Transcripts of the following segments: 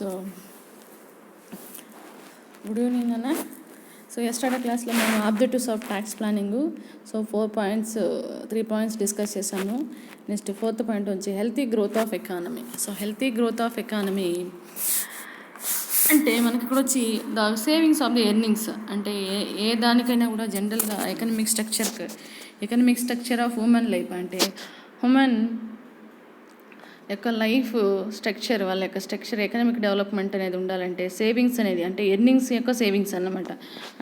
So good evening అన్న. So yesterday క్లాస్లో మేము objectives of tax planning 4 points 3 points discuss చేశాము. నెక్స్ట్ 4th పాయింట్ వచ్చి healthy growth of economy. So healthy growth of economy అంటే మనకి ఇక్కడ వచ్చి the savings of the earnings అంటే ఏ దానికైనా కూడా జనరల్గా economic structure of human life అంటే హ్యూమన్ యొక్క లైఫ్ స్ట్రక్చర్, వాళ్ళ యొక్క స్ట్రక్చర్ ఎకనామిక్ డెవలప్మెంట్ అనేది ఉండాలంటే సేవింగ్స్ అనేది అంటే ఎర్నింగ్స్ యొక్క సేవింగ్స్ అన్నమాట.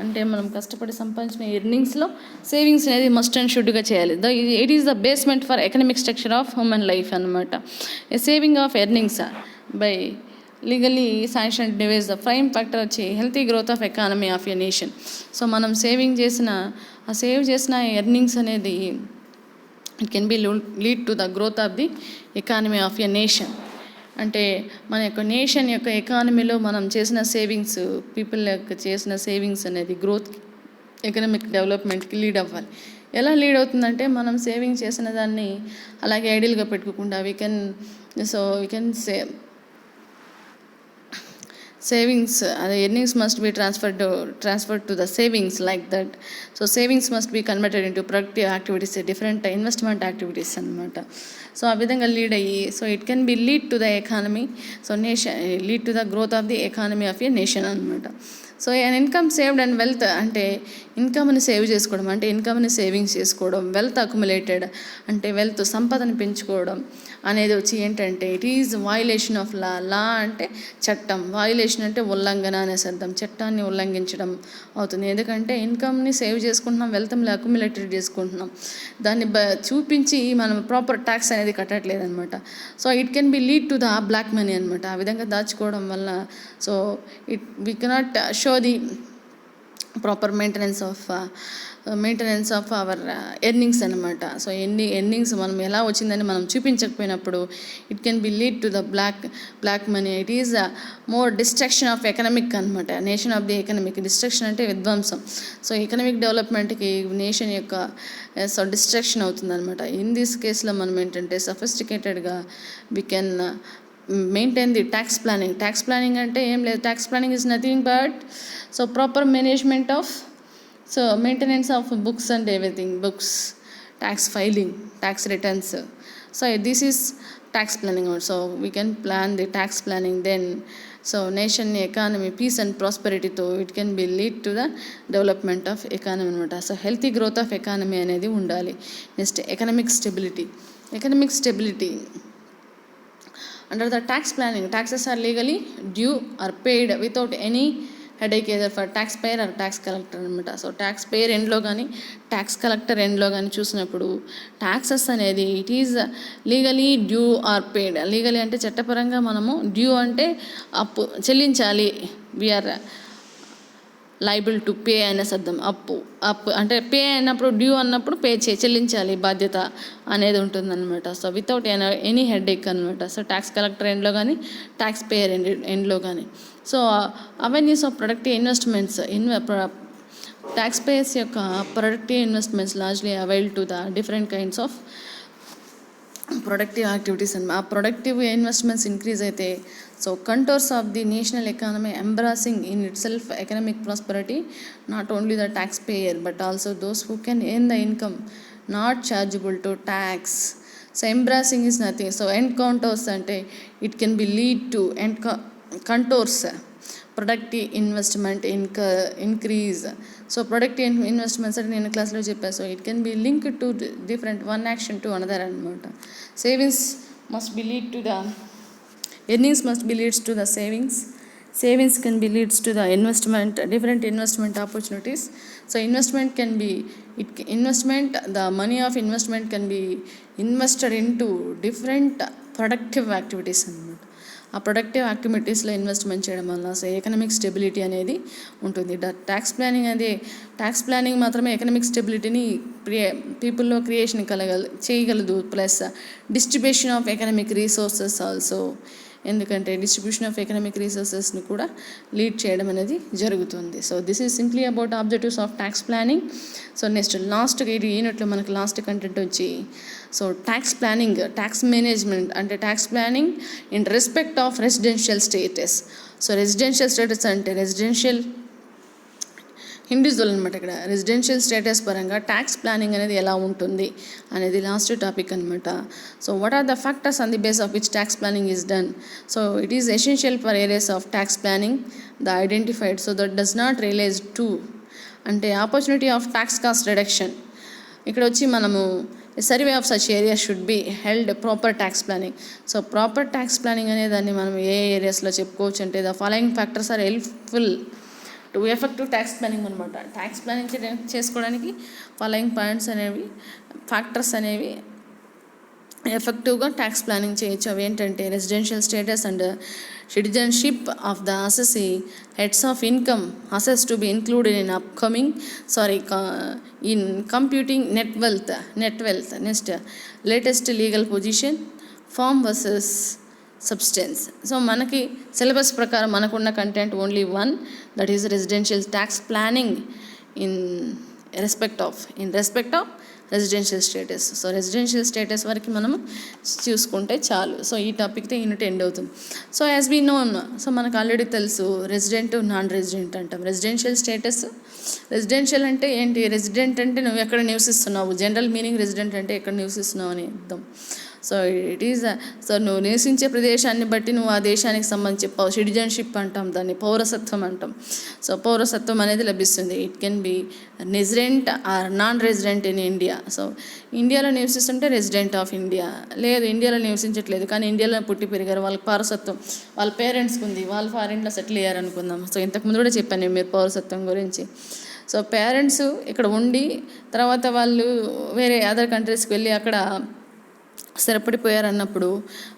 అంటే మనం కష్టపడి సంపాదించిన ఎర్నింగ్స్లో సేవింగ్స్ అనేది మస్ట్ అండ్ షుడ్గా చేయాలి. It is the basement for economic structure of human life అన్నమాట. A saving of earnings by legally sanction device the prime factor వచ్చి healthy growth of economy of a nation. So మనం save చేసిన earnings అనేది it can be lead to the growth of the economy of a nation. అంటే మన యొక్క nation యొక్క ఎకానమీలో మనం చేసిన సేవింగ్స్, పీపుల్ యొక్క చేసిన సేవింగ్స్ అనేది గ్రోత్ ఎకనామిక్ డెవలప్మెంట్కి లీడ్ అవ్వాలి. ఎలా లీడ్ అవుతుందంటే మనం సేవింగ్ చేసిన దాన్ని అలాగే ఐడియల్గా పెట్టుకోకుండా we can savings the earnings must be transferred to the savings like that. So savings must be converted into productive activities, different investment activities అన్నమాట. సో ఆ విధంగా లీడ్ అయ్యి so it can be lead to the economy, so nation lead to the growth of the economy of a nation అనమాట. So an income saved and wealth అంటే ఇన్కమ్ని save చేసుకోవడం, అంటే ఇన్కమ్ని సేవింగ్స్ చేసుకోవడం, వెల్త్ అక్యుములేటెడ్ అంటే wealth సంపదను పెంచుకోవడం అనేది వచ్చి ఏంటంటే it is violation of law అంటే చట్టం, వయలేషన్ అంటే ఉల్లంఘన అనేసి అర్థం, చట్టాన్ని ఉల్లంఘించడం అవుతుంది. ఎందుకంటే ఇన్కమ్ని సేవ్ చేసుకుంటున్నాం, వెల్త్ని అక్యుములేటెడ్ చేసుకుంటున్నాం, దాన్ని చూపించి మనం ప్రాపర్ ట్యాక్స్ అనేది కట్టట్లేదు అనమాట. So it can be lead to the black money అనమాట. ఆ విధంగా దాచుకోవడం వల్ల so we cannot show the proper maintenance of our earnings అనమాట. సో ఎర్నింగ్స్ మనం ఎలా వచ్చిందని మనం చూపించకపోయినప్పుడు it can be lead to the black money. It is more destruction of economic అనమాట, nation of the economic. Destruction అంటే విధ్వంసం. So economic డెవలప్మెంట్కి నేషన్ యొక్క సో డిస్ట్రక్షన్ అవుతుంది అనమాట. ఇన్ దిస్ కేసులో మనం ఏంటంటే సఫిస్టికేటెడ్గా we can maintain the tax planning అంటే ఏం లేదు, tax planning is nothing but so proper management of so maintenance of books and everything, books, tax filing, tax returns. So this is tax planning. So we can plan the tax planning, then so nation economy peace and ప్రాస్పెరిటీతో it can be lead to the development of economy అనమాట. So healthy growth of economy అనేది ఉండాలి. Next economic stability under the tax planning, taxes are legally due or paid without any headache either for taxpayer or tax collector అనమాట. So tax payer ఎండ్లో కానీ tax collector ఎండ్లో కానీ చూసినప్పుడు taxes అనేది it is legally due or paid. Legally అంటే చట్టపరంగా మనము డ్యూ అంటే అప్పు చెల్లించాలి, వీఆర్ లైబుల్ టు పే అనే అర్థం. అప్పు అంటే పే అయినప్పుడు డ్యూ అన్నప్పుడు చెల్లించాలి, బాధ్యత అనేది ఉంటుందన్నమాట. సో వితౌట్ ఎనీ హెడేక్ అనమాట. సో ట్యాక్స్ కలెక్టర్ ఎండ్లో కానీ ట్యాక్స్ పేయర్ ఎండ్లో కానీ. So avenues of productive investments, tax payers యొక్క productive investments largely avail to the different kinds of productive activities అనమాట. ఆ ప్రొడక్టివ్ ఇన్వెస్ట్మెంట్స్ ఇంక్రీజ్ అయితే so contours of the national economy embracing in itself economic prosperity, not only the tax payer but also those who can earn the income not chargeable to tax. So embracing is nothing. So and counters అంటే it can be lead to and contours productive investment increase. So productive investments అంటే నేను క్లాస్లో చెప్పాను. So it can be link to different one action to another అనమాట. Savings must be lead to the earnings must be leads to the savings can be leads to the investment, different investment opportunities. So the money of investment can be invested into different productive activities అన్నమాట. ఆ productive యాక్టివిటీస్లో investment చేయడం వల్ల so economic stability అనేది ఉంటుంది. Tax planning మాత్రమే economic స్టెబిలిటీని పీపుల్లో క్రియేషన్ చేయగలదు. Plus distribution of economic resources also ఎందుకంటే డిస్ట్రిబ్యూషన్ ఆఫ్ ఎకనామిక్ రీసోర్సెస్ని కూడా లీడ్ చేయడం అనేది జరుగుతుంది. So this is simply about objectives of tax planning. So next last ఈ యూనిట్లో మనకు లాస్ట్ కంటెంట్ వచ్చి so tax planning, tax management అంటే tax planning in respect of residential status. So residential status అంటే రెసిడెన్షియల్ ఇండివిజువల్ అనమాట. ఇక్కడ residential status పరంగా tax planning అనేది ఎలా ఉంటుంది అనేది లాస్ట్ టాపిక్ అనమాట. So what are the factors on the base of which tax planning is done. So it is essential for areas of tax planning the identified so that does not realise to అంటే opportunity of tax cost reduction. ఇక్కడ వచ్చి మనము survey of such areas should be held proper tax planning. So proper tax planning అనే దాన్ని మనం ఏ ఏరియాస్లో చెప్పుకోవచ్చు అంటే the following factors are helpful to effective tax planning అనమాట. ట్యాక్స్ ప్లానింగ్ చేసుకోవడానికి ఫాలోయింగ్ పాయింట్స్ అనేవి ఫ్యాక్టర్స్ అనేవి ఎఫెక్టివ్గా ట్యాక్స్ ప్లానింగ్ చేయొచ్చు. అవి ఏంటంటే residential status and citizenship of the assessee, heads of income assess to be included in in computing net wealth. Next latest legal position, form versus substance. So మనకి syllabus ప్రకారం మనకున్న content only one, that is residential tax planning in respect of residential status. So residential status వరకు మనము చూసుకుంటే చాలు. So ఈ టాపిక్తో unit end అవుతుంది. So as we known, so మనకు ఆల్రెడీ తెలుసు రెసిడెంట్, నాన్ రెసిడెంట్ అంటాం. రెసిడెన్షియల్ స్టేటస్, రెసిడెన్షియల్ అంటే ఏంటి? రెసిడెంట్ అంటే నువ్వు ఎక్కడ నివసిస్తున్నావు, జనరల్ మీనింగ్ రెసిడెంట్ అంటే ఎక్కడ నివసిస్తున్నావు అని అర్థం. సో ఇట్ ఈజ్ సో నువ్వు నివసించే ప్రదేశాన్ని బట్టి నువ్వు ఆ దేశానికి సంబంధించి సిటిజన్షిప్ అంటాం, దాన్ని పౌరసత్వం అంటాం. సో పౌరసత్వం అనేది లభిస్తుంది. It can be resident or non resident in India. So ఇండియాలో నివసిస్తుంటే రెసిడెంట్ ఆఫ్ ఇండియా, లేదు ఇండియాలో నివసించట్లేదు కానీ ఇండియాలో పుట్టి పెరిగారు, వాళ్ళకి పౌరసత్వం వాళ్ళ పేరెంట్స్కి ఉంది, వాళ్ళు ఫారిన్లో సెటిల్ అయ్యారు అనుకుందాం. సో ఇంతకుముందు కూడా చెప్పాను నేను మీరు పౌరసత్వం గురించి. సో పేరెంట్స్ ఇక్కడ ఉండి తర్వాత వాళ్ళు వేరే అదర్ కంట్రీస్కి వెళ్ళి అక్కడ స్థిరపడిపోయారు అన్నప్పుడు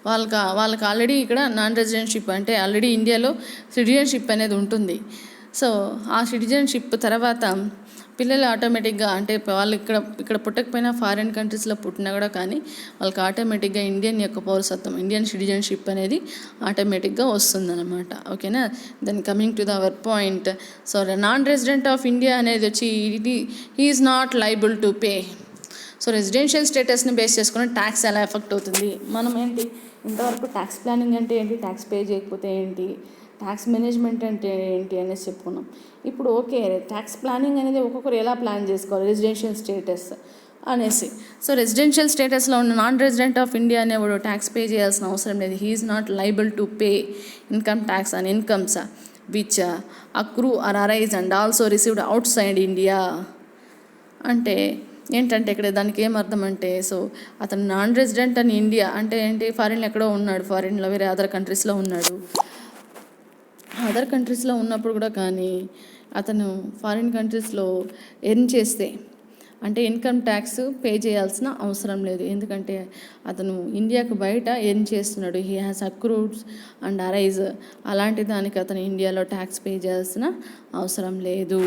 వాళ్ళకి ఆల్రెడీ ఇక్కడ నాన్ రెసిడెన్షిప్ అంటే ఆల్రెడీ ఇండియాలో సిటిజన్షిప్ అనేది ఉంటుంది. సో ఆ సిటిజన్షిప్ తర్వాత పిల్లలు ఆటోమేటిక్గా అంటే వాళ్ళు ఇక్కడ పుట్టకపోయినా ఫారిన్ కంట్రీస్లో పుట్టినా కూడా కానీ వాళ్ళకి ఆటోమేటిక్గా ఇండియన్ యొక్క పౌరసత్వం, ఇండియన్ సిటిజన్షిప్ అనేది ఆటోమేటిక్గా వస్తుందన్నమాట. ఓకేనా? Then coming to the our point. So non resident of India అనేది వచ్చి he is not liable to pay. So residential స్టేటస్ని బేస్ చేసుకుని ట్యాక్స్ ఎలా ఎఫెక్ట్ అవుతుంది, మనం ఏంటి ఇంతవరకు ట్యాక్స్ ప్లానింగ్ అంటే ఏంటి, ట్యాక్స్ పే చేయకపోతే ఏంటి, ట్యాక్స్ మేనేజ్మెంట్ అంటే ఏంటి అనేసి చెప్పుకున్నాం. ఇప్పుడు ఓకే ట్యాక్స్ ప్లానింగ్ అనేది ఒక్కొక్కరు ఎలా ప్లాన్ చేసుకోవాలి రెసిడెన్షియల్ స్టేటస్ అనేసి. సో రెసిడెన్షియల్ స్టేటస్లో ఉన్న నాన్ రెసిడెంట్ ఆఫ్ ఇండియా అనేవాడు ట్యాక్స్ పే చేయాల్సిన అవసరం లేదు. He is not liable to pay income tax on incomes which accrue or arise and also received out side India. అంటే ఏంటంటే ఇక్కడ దానికి ఏమర్థం అంటే, సో అతను నాన్ రెసిడెంట్ అని ఇండియా అంటే ఏంటి, ఫారిన్లో ఎక్కడో ఉన్నాడు, ఫారిన్లో వేరే అదర్ కంట్రీస్లో ఉన్నాడు. అదర్ కంట్రీస్లో ఉన్నప్పుడు కూడా కానీ అతను ఫారిన్ కంట్రీస్లో ఎర్న్ చేస్తే అంటే ఇన్కమ్ ట్యాక్స్ పే చేయాల్సిన అవసరం లేదు. ఎందుకంటే అతను ఇండియాకు బయట ఎర్న్ చేస్తున్నాడు, హీ హ్యాస్ అక్రూడ్స్ అండ్ అరైజ్, అలాంటి దానికి అతను ఇండియాలో ట్యాక్స్ పే చేయాల్సిన అవసరం లేదు.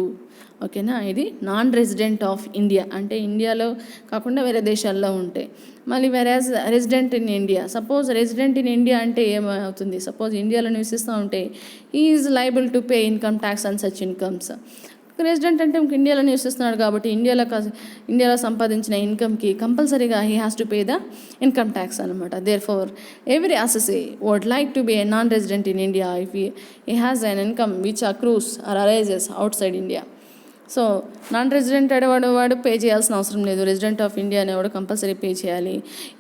ఓకేనా? ఇది నాన్ రెసిడెంట్ ఆఫ్ ఇండియా అంటే ఇండియాలో కాకుండా వేరే దేశాల్లో ఉంటాయి. మళ్ళీ వెరాజ్ resident in India, suppose resident in India అంటే ఏమవుతుంది, సపోజ్ ఇండియాలో నివసిస్తూ ఉంటే he is liable to pay income tax on such incomes. Resident అంటే ఇండియాలో నివసిస్తున్నాడు కాబట్టి ఇండియాలో సంపాదించిన ఇన్కమ్కి కంపల్సరీగా he has to pay the income tax అనమాట. Therefore every assessee would like to be a non resident in India if he has an income which accrues or arises out side India. So non resident వాడు pay చేయాల్సిన అవసరం లేదు, resident of India అనేవాడు compulsory pay చేయాలి.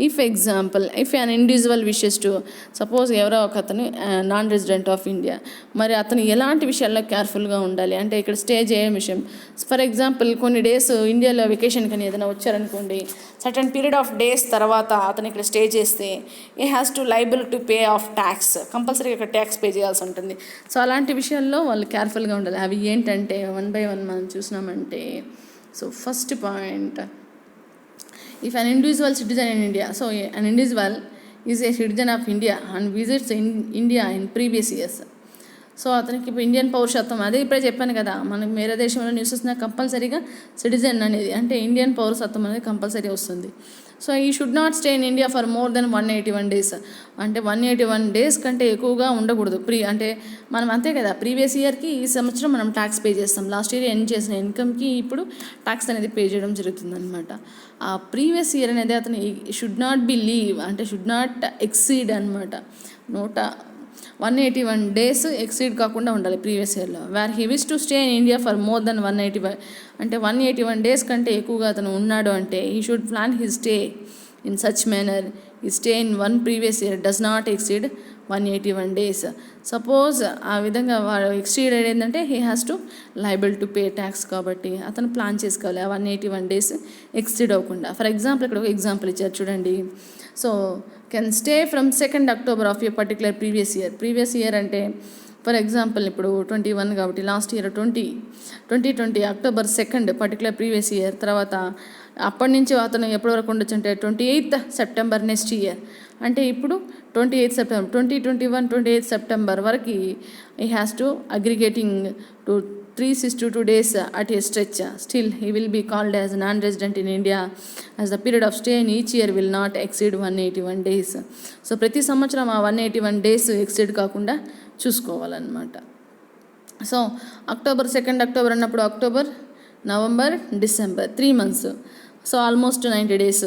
If example if an individual wishes to, suppose ఎవరో ఒక అతను non resident of India, మరి అతను ఎలాంటి విషయాల్లో కేర్ఫుల్గా ఉండాలి అంటే ఇక్కడ స్టే చేయని విషయం. ఫర్ ఎగ్జాంపుల్ కొన్ని డేస్ ఇండియాలో వెకేషన్ కానీ ఏదైనా వచ్చారనుకోండి, సర్టన్ పీరియడ్ ఆఫ్ డేస్ తర్వాత అతను ఇక్కడ స్టే చేస్తే ఈ has to liable to pay of tax, కంపల్సరీగా ఇక్కడ ట్యాక్స్ పే చేయాల్సి ఉంటుంది. సో అలాంటి విషయాల్లో వాళ్ళు కేర్ఫుల్గా ఉండాలి. అవి ఏంటంటే వన్ బై వన్ మనం చూసినామంటే, so first point, if an individual citizen in India, so an individual is a citizen of India and visits India in previous years. So అతనికి ఇప్పుడు ఇండియన్ పౌరసత్వం, అదే ఇప్పుడే చెప్పాను కదా, మనం వేరే దేశంలో నివసిస్తున్న కంపల్సరీగా సిటిజన్ అనేది అంటే ఇండియన్ పౌరసత్వం అనేది కంపల్సరీ వస్తుంది. సో ఈ should not stay in India for more then 181 days. అంటే 181 days కంటే ఎక్కువగా ఉండకూడదు. అంటే మనం అంతే కదా, ప్రీవియస్ ఇయర్కి ఈ సంవత్సరం మనం ట్యాక్స్ పే చేస్తాం. లాస్ట్ ఇయర్ ఎర్న్ చేసిన ఇన్కమ్కి ఇప్పుడు ట్యాక్స్ అనేది పే చేయడం జరుగుతుంది అనమాట. ఆ ప్రీవియస్ ఇయర్ అనేది అతను షుడ్ నాట్ బి లీవ్ అంటే షుడ్ నాట్ ఎక్సీడ్ అనమాట. 181 days ఎక్సీడ్ కాకుండా ఉండాలి ప్రీవియస్ ఇయర్లో. Where he wish to stay in India for more than 185 అంటే 181 days కంటే ఎక్కువగా అతను ఉన్నాడు అంటే he should plan he stay in such manner he stay in one previous year does not exceed 181 days. Suppose ఆ విధంగా వాడు ఎక్సీడ్ అయ్యేందంటే he has to liable to pay tax. కాబట్టి అతను ప్లాన్ చేసుకోవాలి ఆ 181 days ఎక్సీడ్ అవ్వకుండా. ఫర్ ఎగ్జాంపుల్ ఇక్కడ ఒక ఎగ్జాంపుల్ ఇచ్చారు చూడండి. So can stay from 2nd October of A particular previous year అంటే ఫర్ ఎగ్జాంపుల్ ఇప్పుడు 21 కాబట్టి last year 2020 October 2nd particular previous year. తర్వాత అప్పటి నుంచి అతను ఎప్పటి వరకు ఉండొచ్చు అంటే 28th September నెక్స్ట్ ఇయర్. అంటే ఇప్పుడు 28th September 2021 28th September వరకు ఈ has to aggregating to 362 days at a stretch. Still, he will be called as non-resident in India as the period of stay in each year will not exceed 181 days. So ప్రతి సంవత్సరం ఆ 181 days exceed కాకుండా చూసుకోవాలన్నమాట. So October 2nd అన్నప్పుడు October, November, December 3 months. So almost 90 days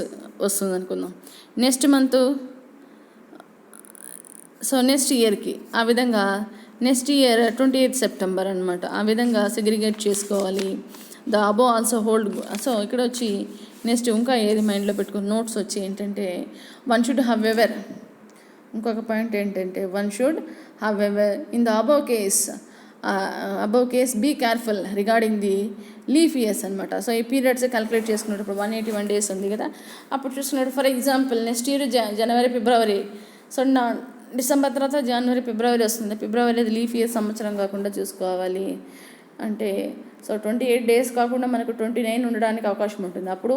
వస్తుంది అనుకుందాం. Next month so next ఇయర్కి ఆ విధంగా నెక్స్ట్ ఇయర్ 28th September అనమాట. ఆ విధంగా సెగ్రిగేట్ చేసుకోవాలి. The above also hold. So ఇక్కడ వచ్చి నెక్స్ట్ ఇంకా ఏది మైండ్లో పెట్టుకుని నోట్స్ వచ్చి ఏంటంటే వన్ షుడ్ హ్యావ్ ఎవర్. ఇంకొక పాయింట్ ఏంటంటే one should have ever in the above case be careful regarding the leap years అనమాట. సో ఈ పీరియడ్స్ క్యాలిక్యులేట్ చేసుకున్నప్పుడు 181 days ఉంది కదా, అప్పుడు చూసుకున్నట్టు ఫర్ ఎగ్జాంపుల్ నెక్స్ట్ ఇయర్ జనవరి, ఫిబ్రవరి. సో డిసెంబర్ తర్వాత జనవరి, ఫిబ్రవరి వస్తుంది. ఫిబ్రవరి అది లీఫ్ ఇయర్ సంవత్సరం కాకుండా చూసుకోవాలి. అంటే సో 28 days కాకుండా మనకు 29 ఉండడానికి అవకాశం ఉంటుంది. అప్పుడు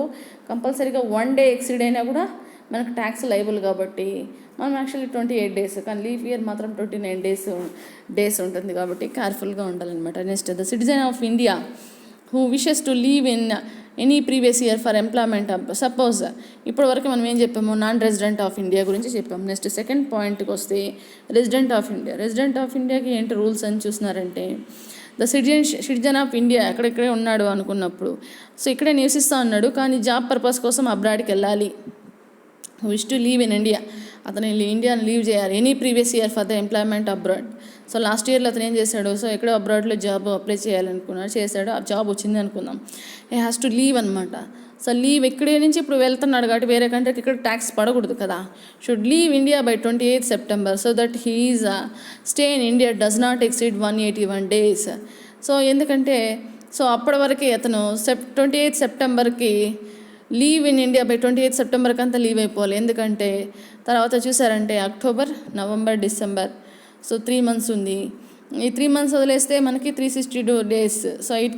కంపల్సరీగా 1 day ఎక్సీడ్ అయినా కూడా మనకు ట్యాక్స్ లైబుల్ కాబట్టి మనం యాక్చువల్లీ 28 days, కానీ లీఫ్ ఇయర్ మాత్రం 29 days ఉంటుంది కాబట్టి కేర్ఫుల్గా ఉండాలన్నమాట. Next the citizen of India who wishes to leave in any previous year for employment. Suppose ఇప్పటి వరకు మనం ఏం చెప్పాము, నాన్ రెసిడెంట్ ఆఫ్ ఇండియా గురించి చెప్పాము. నెక్స్ట్ సెకండ్ పాయింట్కి వస్తే రెసిడెంట్ ఆఫ్ ఇండియాకి ఏంటి రూల్స్ అని చూస్తున్నారంటే ద సిటిజన్ ఆఫ్ ఇండియా ఎక్కడెక్కడే ఉన్నాడు అనుకున్నప్పుడు సో ఇక్కడే నివసిస్తూ ఉన్నాడు కానీ జాబ్ పర్పస్ కోసం అబ్రాడ్కి వెళ్ళాలి. Wish to leave in India, అతను ఇండియాని లీవ్ చేయాలి any previous year for the employment abroad. So last ఇయర్లో అతను ఏం చేశాడు, సో ఎక్కడో అబ్రాడ్లో జాబ్ అప్లై చేయాలనుకున్నాడు, చేశాడు, ఆ జాబ్ వచ్చింది అనుకుందాం. హీ హ్యాస్ టు లీవ్ అనమాట. సో లీవ్ ఇక్కడే నుంచి ఇప్పుడు వెళ్తున్నాడు కాబట్టి వేరే కంట్రీకి ఇక్కడ ట్యాక్స్ పడకూడదు కదా. Should leave India by 28th September so that his stay in India does not exceed 181 days. So ఎందుకంటే సో అప్పటి వరకు అతను 28th Septemberకి leave in India by 28th September అంతా లీవ్ అయిపోవాలి. ఎందుకంటే తర్వాత చూసారంటే October, November, December so 3 months ఉంది. ఈ 3 months వదిలేస్తే మనకి 362 days. So it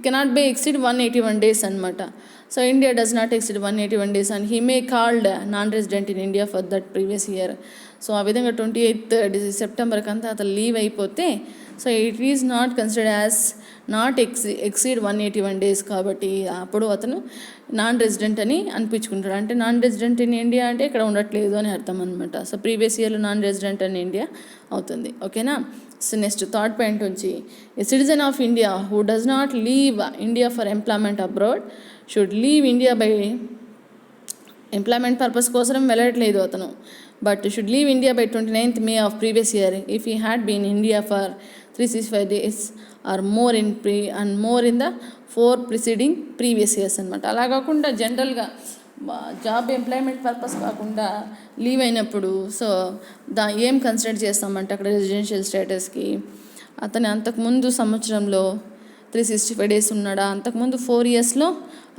cannot be exceed 181 days అనమాట. So India does not exceed 181 days and he may called non resident in India for that previous year. So ఆ విధంగా 28th September అంతా అతను leave అయిపోతే so it is not considered as not exceed 181 days కాబట్టి అప్పుడు అతను non resident అని అనిపించుకుంటాడు. అంటే నాన్ రెసిడెంట్ ఇన్ ఇండియా అంటే ఇక్కడ ఉండట్లేదు అని అర్థం అనమాట. సో ప్రీవియస్ ఇయర్లో నాన్ రెసిడెంట్ ఇన్ ఇండియా అవుతుంది. ఓకేనా. సో నెక్స్ట్ థర్డ్ పాయింట్ వచ్చి a citizen of India who does not leave India for employment abroad should leave India by employment purpose కోసం వెళ్ళట్లేదు అతను, but should leave India by 29th May of previous year if he had been India for 365 days or more in the 4 preceding previous years అనమాట. అలా కాకుండా జనరల్గా job employment purpose కాకుండా leave అయినప్పుడు so ఏం కన్సిడర్ చేస్తామంటే అక్కడ రెసిడెన్షియల్ స్టేటస్కి అతను అంతకుముందు సంవత్సరంలో 365 days ఉన్నాడా, అంతకుముందు 4 yearsలో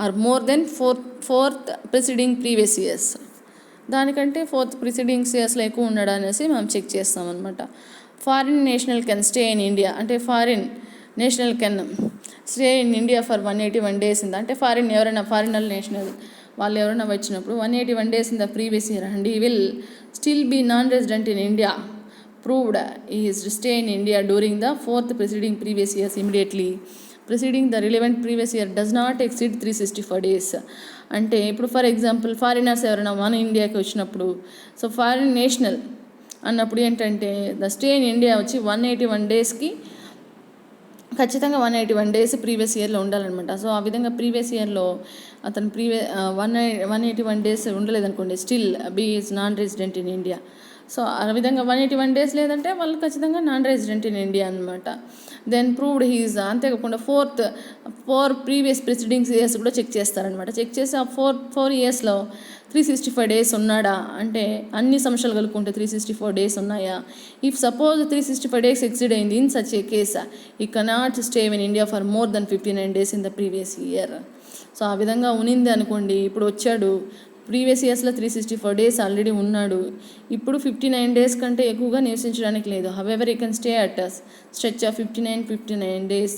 or more than 4th preceding previous years, దానికంటే 4th preceding yearsలో ఎక్కువ ఉన్నాడా అనేసి మనం చెక్ చేస్తామన్నమాట. Foreign national can stay in India అంటే foreign national can stay in India for 181 days అంటే ఫారినర్ నేషనల్ వాళ్ళు ఎవరైనా వచ్చినప్పుడు 181 days in the previous year and he will still be non resident in India provided his stay in India during the 4th preceding previous years immediately preceding the relevant previous year does not exceed 365 days. అంటే ఇప్పుడు for example foreigners ఎవరైనా మన ఇండియాకి వచ్చినప్పుడు, so foreign national అన్నప్పుడు ఏంటంటే the stay in India వచ్చి 181 daysకి ఖచ్చితంగా 181 days ప్రీవియస్ ఇయర్లో ఉండాలన్నమాట. సో ఆ విధంగా ప్రీవియస్ ఇయర్లో అతను 181 days ఉండలేదనుకోండి, still be is non resident in India. So ఆ విధంగా 181 days లేదంటే వాళ్ళు ఖచ్చితంగా నాన్ రెసిడెంట్ ఇన్ ఇండియా అనమాట. దెన్ ప్రూవ్డ్ హీజ్, అంతేకాకుండా ఫోర్ ప్రీవియస్ ప్రిసిడింగ్స్ ఇయర్స్ కూడా చెక్ చేస్తారనమాట. చెక్ చేసి ఆ ఫోర్ ఇయర్స్లో 365 days ఉన్నాడా అంటే అన్ని సంవత్సరాలు కలుపుకుంటే 364 days ఉన్నాయా. ఇఫ్ సపోజ్ 365 days ఎక్సిడ్ అయింది, ఇన్ సచ్ ఏ కేస్ ఈ cannot stay in India for more then 59 days in the previous year. So ఆ విధంగా ఉనింది అనుకోండి, ఇప్పుడు వచ్చాడు ప్రీవియస్ ఇయర్స్లో 364 days ఆల్రెడీ ఉన్నాడు, ఇప్పుడు 59 days కంటే ఎక్కువగా నివసించడానికి లేదు. However you can stay at stretch of 59 days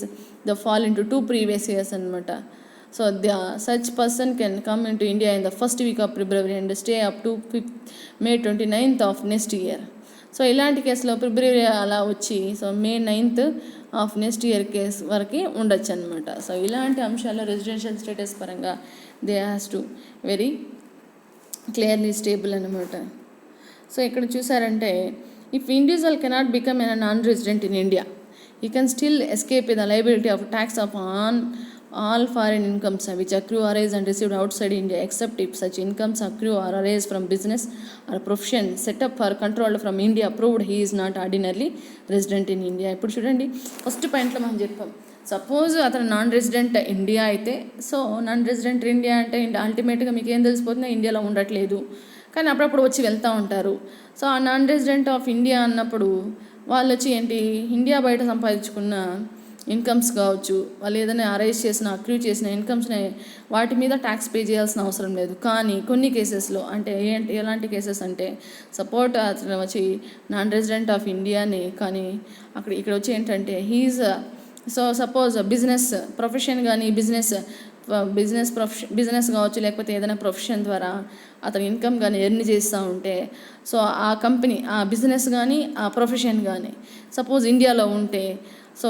the fall into 2 previous years అనమాట. So such person can come into India in the first week of February and stay up to May 29th of next year. So ఇలాంటి కేసులో ఫిబ్రవరి అలా వచ్చి so May 9th of next year case వరకు ఉండొచ్చు అనమాట. So ఇలాంటి అంశాల్లో residential status పరంగా they has to very clearly stable అనమాట. సో ఇక్కడ చూసారంటే if individual cannot become an non resident in India, you can still escape the liability of tax of on all foreign incomes which accrue, arise and received outside India, except if such incomes accrue or arise from business or profession set up or controlled from India, proved he is not ordinarily resident in India. ఇప్పుడు చూడండి, first పాయింట్లో మనం చెప్పాం, suppose అతను non resident India అయితే, so non resident India అంటే అల్టిమేట్గా మీకు ఏం తెలిసిపోతుందో ఇండియాలో ఉండట్లేదు, కానీ అప్పుడప్పుడు వచ్చి వెళ్తూ ఉంటారు. సో ఆ నాన్ రెసిడెంట్ ఆఫ్ ఇండియా అన్నప్పుడు వాళ్ళు వచ్చి ఏంటి, ఇండియా బయట సంపాదించుకున్న ఇన్కమ్స్ కావచ్చు, వాళ్ళు ఏదైనా అరైజ్ చేసిన అక్రూ చేసిన ఇన్కమ్స్ని వాటి మీద ట్యాక్స్ పే చేయాల్సిన అవసరం లేదు. కానీ కొన్ని కేసెస్లో అంటే ఎలాంటి కేసెస్ అంటే సపోర్ట్ అతను వచ్చి నాన్ రెసిడెంట్ ఆఫ్ ఇండియాని, కానీ ఇక్కడ వచ్చి ఏంటంటే he's so suppose business profession కానీ బిజినెస్ కావచ్చు, లేకపోతే ఏదైనా ప్రొఫెషన్ ద్వారా అతని ఇన్కమ్ కానీ ఎర్న్ చేస్తూ ఉంటే, సో ఆ కంపెనీ ఆ బిజినెస్ కానీ ఆ ప్రొఫెషన్ కానీ సపోజ్ ఇండియాలో ఉంటే, so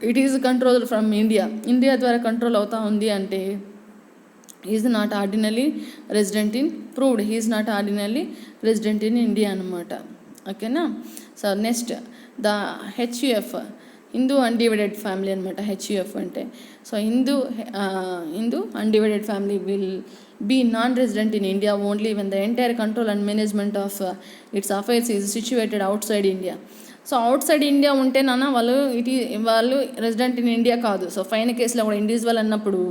it is control from India ద్వారా కంట్రోల్ అవుతూ ఉంది అంటే is not ordinary resident in proved he is not ordinary resident in India అనమాట. ఓకేనా. So next the HUF, Hindu undivided family అనమాట హెచ్యుఎఫ్ అంటే. So Hindu undivided family will be non-resident in India only when the entire control and management of its affairs is situated outside India. So out side India ఉంటే నాన్న వాళ్ళు resident in India కాదు. So fine కేసులో కూడా individual అన్నప్పుడు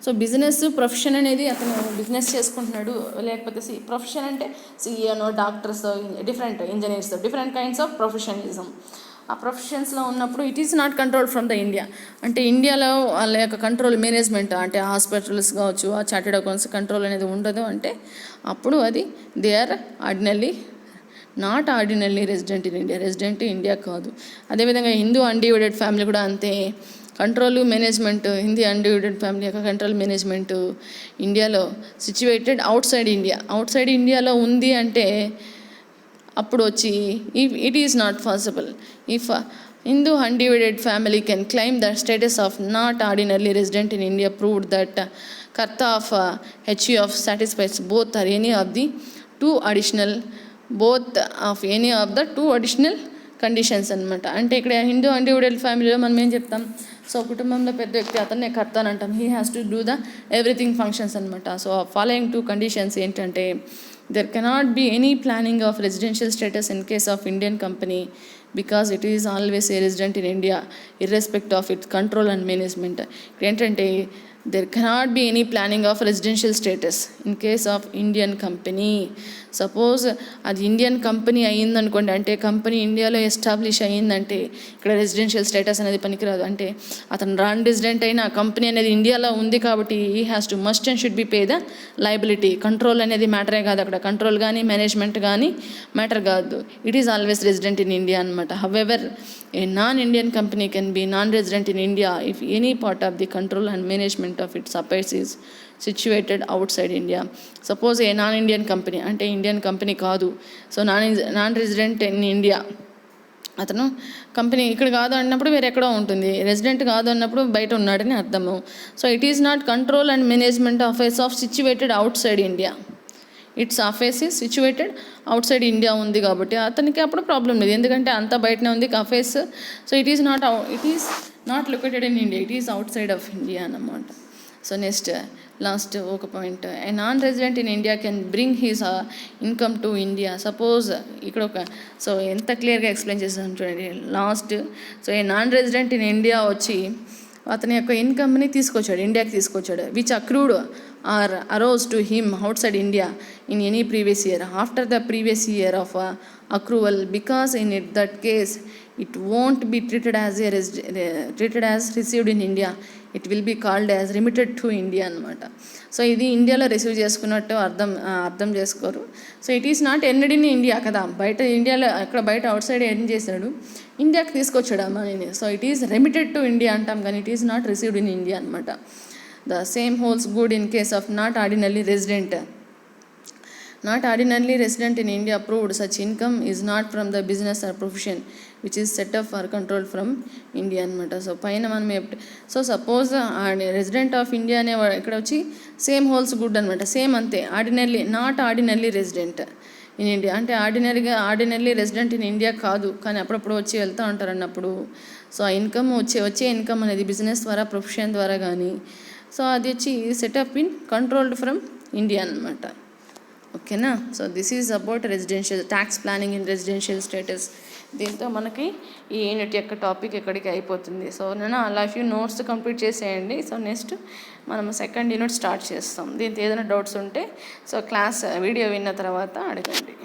so business profession అనేది అతను business చేసుకుంటున్నాడు, లేకపోతే ప్రొఫెషన్ అంటే సిఏనో doctors different engineers different kinds of professionalism. ఆ ప్రొఫెషన్స్లో ఉన్నప్పుడు it is not control from the India, అంటే ఇండియాలో వాళ్ళ యొక్క కంట్రోల్ మేనేజ్మెంట్ అంటే హాస్పిటల్స్ కావచ్చు, ఆ చార్టెడ్ అకౌంట్స్ కంట్రోల్ అనేది ఉండదు అంటే అప్పుడు అది they are not ordinary resident in India, resident India కాదు. అదేవిధంగా హిందూ అన్డివైడెడ్ ఫ్యామిలీ కూడా అంతే, control management Hindu undivided family యొక్క కంట్రోల్ మేనేజ్మెంట్ ఇండియాలో సిచ్యువేటెడ్ అవుట్ సైడ్ ఇండియాలో ఉంది అంటే అప్పుడు వచ్చి it is not possible if Hindu undivided family can claim the status of not ordinary resident in India provided that karta of HUF satisfies both or any of the two additional conditions అనమాట. అంటే ఇక్కడ Hindu undivided ఫ్యామిలీలో మనం ఏం చెప్తాం, so కుటుంబంలో పెద్ద వ్యక్తి అతన్నే కర్త అని అంటాం, he has to do the everything functions అనమాట. సో ఫాలోయింగ్ టూ కండిషన్స్ ఏంటంటే there cannot be any planning of residential status in case of Indian company because it is always a resident in India irrespective of its control and management. ఏంటంటే there cannot be any planning of residential status in case of Indian company. Suppose అది Indian company అయ్యిందనుకోండి, అంటే company ఇండియాలో establish అయ్యిందంటే ఇక్కడ residential status అనేది పనికిరాదు. అంటే అతను non resident అయినా కంపెనీ అనేది ఇండియాలో ఉంది కాబట్టి ఈ has to must and should be pay the liability. Control అనేది మ్యాటరే కాదు, అక్కడ కంట్రోల్ కానీ మేనేజ్మెంట్ కానీ మ్యాటర్ కాదు, it is always resident in India అనమాట. However a non Indian company can be non resident in India if any part of the control and management of its affairs is situated out side India. Suppose a non Indian company అంటే Indian company కాదు, so non resident in India అతను company ఇక్కడ కాదు అన్నప్పుడు వేరే ఎక్కడో ఉంటుంది, resident కాదు అన్నప్పుడు బయట ఉన్నాడని అర్థము. So it is not control and management affairs of situated out side India. It's affairs is situated out side India ఉంది కాబట్టి అతనికి అప్పుడు ప్రాబ్లం లేదు, ఎందుకంటే అంతా బయటనే ఉంది affairs. So it is not located in India, it is out side of India అన్నమాట. సో నెక్స్ట్ లాస్ట్ ఒక point, a non resident in India can bring his income to India. Suppose ఇక్కడ so ఎంత క్లియర్గా explain చేస్తాను చూడండి last. So a non resident in India వచ్చి అతని యొక్క ఇన్కమ్ని తీసుకొచ్చాడు, ఇండియాకి తీసుకొచ్చాడు, which accrued or arose to him out side India in any previous year after the previous year of accrual, because in that case it won't be treated as received in India, it will be called as remitted to India అనమాట. So ఇది ఇండియాలో receive చేసుకున్నట్టు అర్థం చేసుకోరు. So it is not earned in India కదా, బయట ఇండియాలో అక్కడ బయట అవుట్ సైడ్ ఎర్న్ చేశాడు, ఇండియాకి తీసుకొచ్చాడు మనీని. So it is remitted to India అంటాం కానీ it is not received in India అనమాట. The same holds good in case of not ordinary resident. Not ordinarily resident in India proved such income is not from the business or profession which is set up or controlled from India అనమాట. So పైన మనం so suppose resident of India అనే ఇక్కడ వచ్చి same holds good అనమాట, same అంతే. Not ordinarily resident in India అంటే ordinarily resident in India కాదు, కానీ అప్పుడప్పుడు వచ్చి వెళ్తూ ఉంటారు అన్నప్పుడు. సో ఆ ఇన్కమ్ వచ్చే ఇన్కమ్ అనేది బిజినెస్ ద్వారా ప్రొఫెషన్ ద్వారా కానీ, సో అది వచ్చి setup in controlled from India అనమాట. ఓకేనా. So this is about residential tax planning in residential status. దీంతో మనకి ఈ యూనిట్ యొక్క టాపిక్ ఎక్కడికి అయిపోతుంది. సో నేను అలా నోట్స్ కంప్లీట్ చేసేయండి. సో నెక్స్ట్ మనం సెకండ్ యూనిట్ స్టార్ట్ చేస్తాం. దీంతో ఏదైనా డౌట్స్ ఉంటే సో వీడియో విన్న తర్వాత అడగండి.